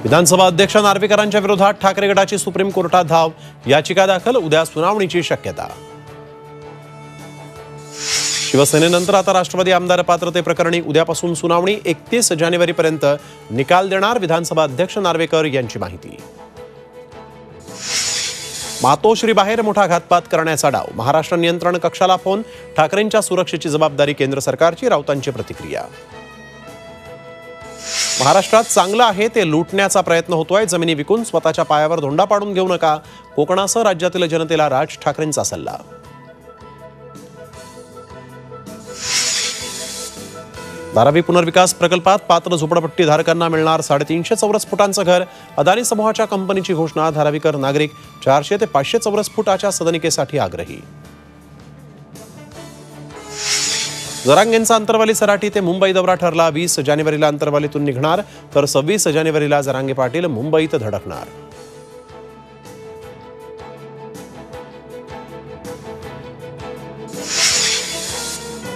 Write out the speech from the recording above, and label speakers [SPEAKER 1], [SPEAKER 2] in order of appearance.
[SPEAKER 1] विधानसभा अध्यक्ष नार्वेकरांच्या विरोधात ठाकरे गटाची सुप्रीम कोर्टात धाव, याचिका दाखल, उद्या सुनावणीची शक्यता। शिवसेनेनंतर आता राष्ट्रवादी आमदार पात्रते प्रकरणी उद्यापासून सुनावणी, 31 जानेवारीपर्यंत निकाल देणार विधानसभा अध्यक्ष नार्वेकर यांची माहिती। मातोश्री बाहेर मोठा घातपात करण्याचा डाव, महाराष्ट्र नियंत्रण कक्षाला फोन, ठाकरेंच्या सुरक्षेची जबाबदारी केंद्र सरकारची, राऊतांची प्रतिक्रिया। महाराष्ट्रात चांगलं आहे ते लुटण्याचा प्रयत्न होतोय, जमिनी विकून स्वतःच्या पायावर धोंडा पाडून घेऊ नका, कोकणासह राज्यातील जनतेला राज ठाकरेंचा सल्ला। धारावी पुनर्विकास प्रकल्पात पात्र झोपडपट्टी धारकांना मिळणार 350 चौरस फुटांचं घर, अदानी समूहाच्या कंपनीची घोषणा, धारावीकर नागरिक 400 ते 500 चौरस फुटाच्या सदनिकेसाठी आग्रही। जरांगेंचा अंतरवाली सराटी ते मुंबई दौरा ठरला, 20 जानेवारीला अंतरवालीतून निघणार तर 26 जानेवारीला जरांगे पाटील मुंबईत धडकणार।